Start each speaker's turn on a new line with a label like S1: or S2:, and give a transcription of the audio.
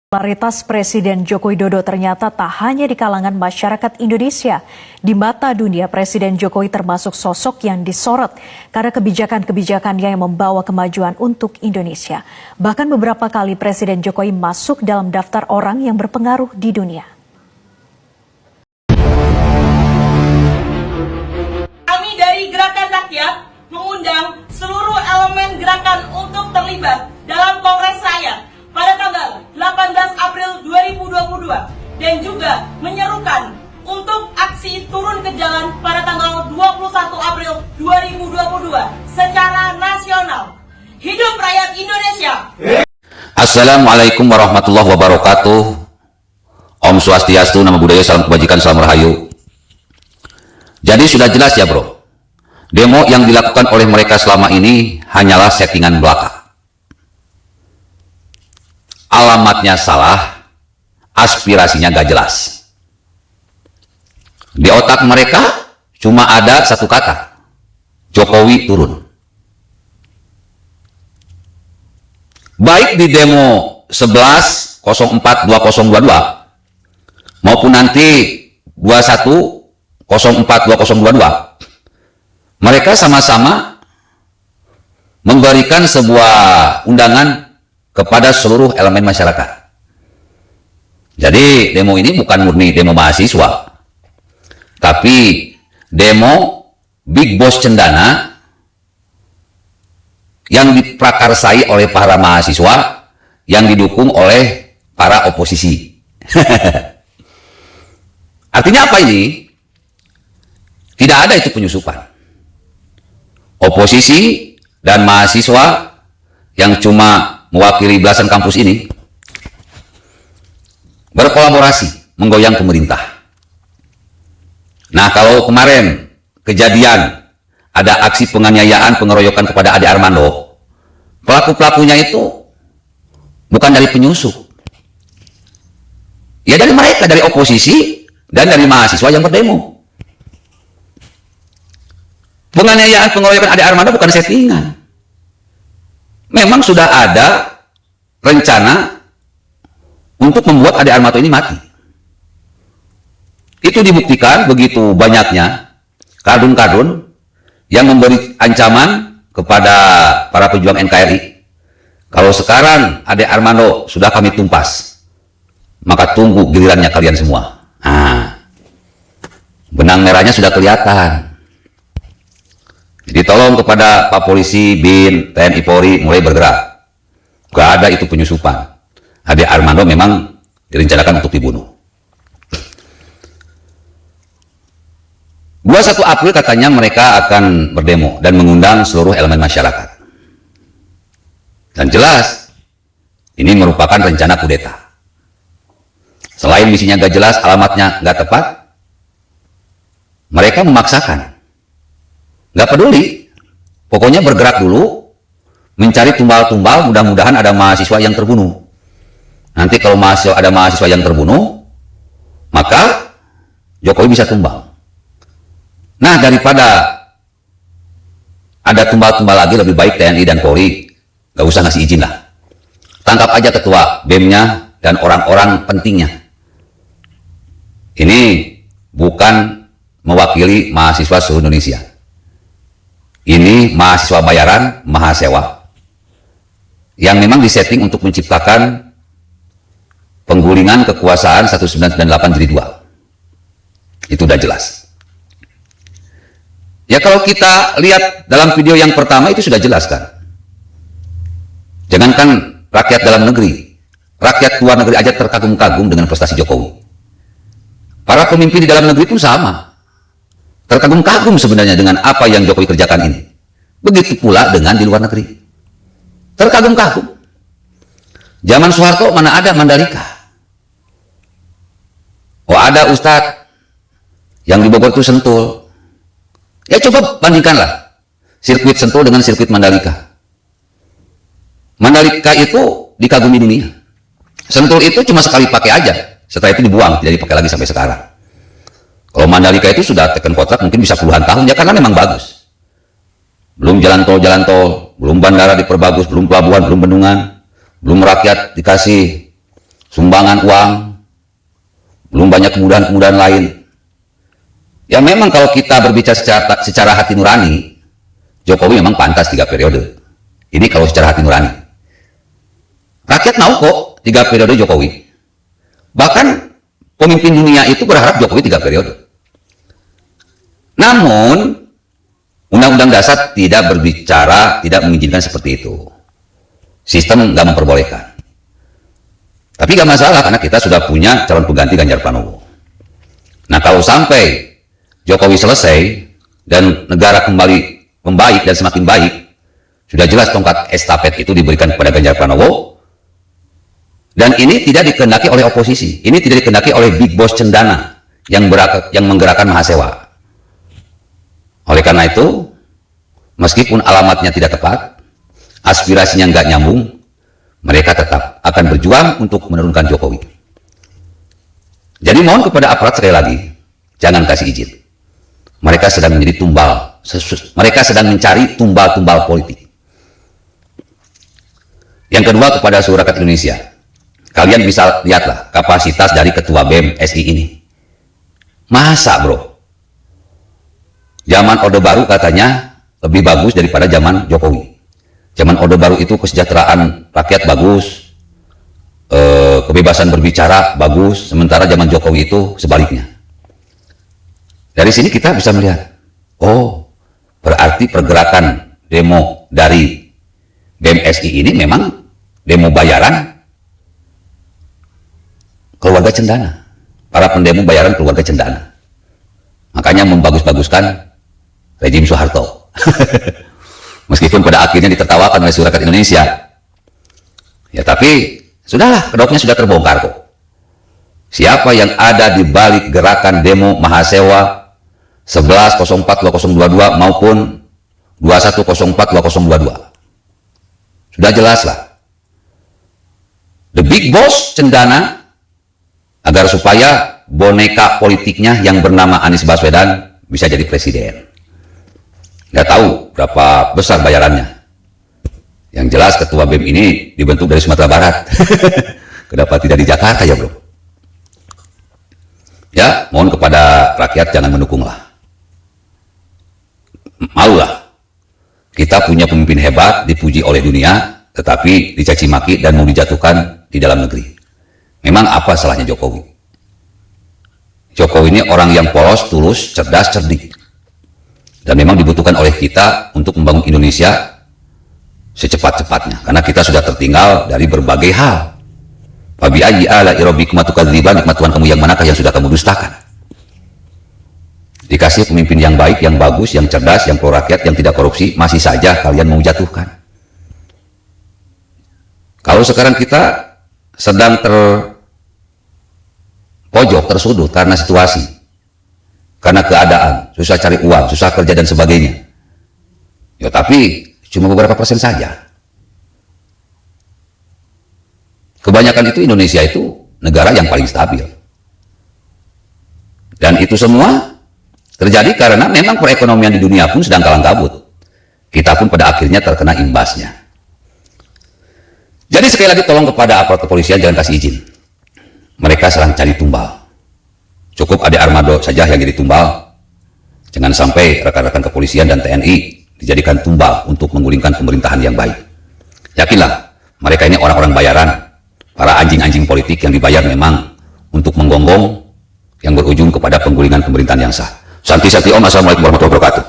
S1: Popularitas Presiden Joko Widodo ternyata tak hanya di kalangan masyarakat Indonesia. Di mata dunia, Presiden Jokowi termasuk sosok yang disorot karena kebijakan-kebijakannya yang membawa kemajuan untuk Indonesia. Bahkan beberapa kali Presiden Jokowi masuk dalam daftar orang yang berpengaruh di dunia.
S2: Kami dari Gerakan Rakyat mengundang seluruh elemen gerakan untuk terlibat dalam Kongres Rakyat pada tanggal 18 April 2022 dan juga menyerukan untuk aksi turun ke jalan pada tanggal 21 April 2022 secara nasional. Hidup rakyat Indonesia.
S3: Assalamualaikum warahmatullahi wabarakatuh. Om Swastiastu, Namo Buddhaya, salam kebajikan, salam rahayu. Jadi sudah jelas ya bro, demo yang dilakukan oleh mereka selama ini hanyalah settingan belaka. Alamatnya salah, aspirasinya gak jelas. Di otak mereka cuma ada satu kata, Jokowi turun. Baik di demo 11.04.2022 maupun nanti 21.04.2022, mereka sama-sama memberikan sebuah undangan kepada seluruh elemen masyarakat. Jadi demo ini bukan murni demo mahasiswa, tapi demo Big Boss Cendana yang diprakarsai oleh para mahasiswa yang didukung oleh para oposisi. Artinya apa ini? Tidak ada itu penyusupan. Oposisi dan mahasiswa yang cuma mewakili belasan kampus ini berkolaborasi menggoyang pemerintah. Nah, kalau kemarin kejadian ada aksi penganiayaan, pengeroyokan kepada Ade Armando, pelaku-pelakunya itu bukan dari penyusup, ya dari mereka, dari oposisi dan dari mahasiswa yang berdemo. Penganiayaan, pengeroyokan Ade Armando bukan settingan. Memang sudah ada rencana untuk membuat Ade Armando ini mati. Itu dibuktikan begitu banyaknya kardun-kardun yang memberi ancaman kepada para pejuang NKRI. Kalau sekarang Ade Armando sudah kami tumpas, maka tunggu gilirannya kalian semua. Nah, benang merahnya sudah kelihatan. Jadi tolong kepada Pak Polisi, BIN, TNI, Polri mulai bergerak. Gak ada itu penyusupan. Ade Armando memang direncanakan untuk dibunuh. 21 April katanya mereka akan berdemo dan mengundang seluruh elemen masyarakat. Dan jelas, ini merupakan rencana kudeta. Selain misinya gak jelas, alamatnya gak tepat, mereka memaksakan. Gak peduli, pokoknya bergerak dulu, mencari tumbal-tumbal, mudah-mudahan ada mahasiswa yang terbunuh. Nanti kalau ada mahasiswa yang terbunuh, maka Jokowi bisa tumbang. Nah, daripada ada tumbal-tumbal lagi, lebih baik TNI dan Polri gak usah ngasih izin lah. Tangkap aja ketua BEM-nya dan orang-orang pentingnya. Ini bukan mewakili mahasiswa seluruh Indonesia. Ini mahasiswa bayaran, mahasewa, yang memang disetting untuk menciptakan penggulingan kekuasaan 1998 jilid 2. Itu udah jelas. Ya kalau kita lihat dalam video yang pertama itu sudah jelas kan. Jangankan rakyat dalam negeri, rakyat luar negeri aja terkagum-kagum dengan prestasi Jokowi. Para pemimpin di dalam negeri pun sama. Terkagum-kagum sebenarnya dengan apa yang Jokowi kerjakan ini. Begitu pula dengan di luar negeri. Terkagum-kagum. Zaman Soeharto mana ada Mandalika? Oh ada Ustadz yang di Bogor itu Sentul. Ya coba bandingkanlah sirkuit Sentul dengan sirkuit Mandalika. Mandalika itu dikagumi dunia. Sentul itu cuma sekali pakai aja. Setelah itu dibuang, tidak dipakai lagi sampai sekarang. Kalau Mandalika itu sudah tekan kontrak mungkin bisa puluhan tahun ya karena memang bagus. Belum jalan tol, belum bandara diperbagus, belum pelabuhan, belum bendungan, belum rakyat dikasih sumbangan uang, belum banyak kemudahan-kemudahan lain. Ya memang kalau kita berbicara secara hati nurani, Jokowi memang pantas 3 periode. Ini kalau secara hati nurani. Rakyat mau kok 3 periode Jokowi. Bahkan pemimpin dunia itu berharap Jokowi 3 periode. Namun, Undang-Undang Dasar tidak berbicara, tidak mengizinkan seperti itu. Sistem nggak memperbolehkan. Tapi nggak masalah karena kita sudah punya calon pengganti Ganjar Pranowo. Nah kalau sampai Jokowi selesai dan negara kembali membaik dan semakin baik, sudah jelas tongkat estafet itu diberikan kepada Ganjar Pranowo. Dan ini tidak dikehendaki oleh oposisi, ini tidak dikehendaki oleh Big Boss Cendana yang menggerakkan mahasiswa. Oleh karena itu, meskipun alamatnya tidak tepat, aspirasinya nggak nyambung, mereka tetap akan berjuang untuk menurunkan Jokowi. Jadi mohon kepada aparat sekali lagi, jangan kasih izin. Mereka sedang menjadi tumbal, mereka sedang mencari tumbal-tumbal politik. Yang kedua kepada seluruh rakyat Indonesia, kalian bisa lihatlah kapasitas dari Ketua BEM SI ini. Masa bro? Zaman Orde Baru katanya lebih bagus daripada zaman Jokowi. Zaman Orde Baru itu kesejahteraan rakyat bagus, kebebasan berbicara bagus, sementara zaman Jokowi itu sebaliknya. Dari sini kita bisa melihat, oh berarti pergerakan demo dari BMSI ini memang demo bayaran keluarga Cendana. Para pendemo bayaran keluarga Cendana. Makanya membagus-baguskan rejim Soeharto. Meskipun pada akhirnya ditertawakan oleh seluruh rakyat Indonesia. Ya tapi, sudahlah, kedoknya sudah terbongkar kok. Siapa yang ada di balik gerakan demo mahasiswa 11.04.2022 maupun 21.04.2022. Sudah jelas lah. The Big Boss Cendana agar supaya boneka politiknya yang bernama Anies Baswedan bisa jadi presiden. Nggak tahu berapa besar bayarannya. Yang jelas ketua BEM ini dibentuk dari Sumatera Barat. Kenapa tidak di Jakarta ya bro? Ya, mohon kepada rakyat jangan mendukunglah. Maulah. Kita punya pemimpin hebat, dipuji oleh dunia, tetapi dicaci maki dan mau dijatuhkan di dalam negeri. Memang apa salahnya Jokowi? Jokowi ini orang yang polos, tulus, cerdas, cerdik. Dan memang dibutuhkan oleh kita untuk membangun Indonesia secepat-cepatnya. Karena kita sudah tertinggal dari berbagai hal. Fabi ayyi ala'i rabbikuma tukadziban, nikmat Tuhan kamu yang manakah yang sudah kamu dustakan? Dikasih pemimpin yang baik, yang bagus, yang cerdas, yang pro rakyat, yang tidak korupsi, masih saja kalian mau jatuhkan. Kalau sekarang kita sedang terpojok, tersudut karena situasi, karena keadaan, susah cari uang, susah kerja dan sebagainya. Ya tapi cuma beberapa persen saja. Kebanyakan itu Indonesia itu negara yang paling stabil. Dan itu semua terjadi karena memang perekonomian di dunia pun sedang kalang kabut. Kita pun pada akhirnya terkena imbasnya. Jadi sekali lagi tolong kepada aparat kepolisian jangan kasih izin. Mereka sedang cari tumbal. Cukup ada Armado saja yang jadi tumbal. Jangan sampai rekan-rekan kepolisian dan TNI dijadikan tumbal untuk menggulingkan pemerintahan yang baik. Yakinlah, mereka ini orang-orang bayaran. Para anjing-anjing politik yang dibayar memang untuk menggonggong yang berujung kepada penggulingan pemerintahan yang sah. Santi Om, assalamualaikum warahmatullahi wabarakatuh.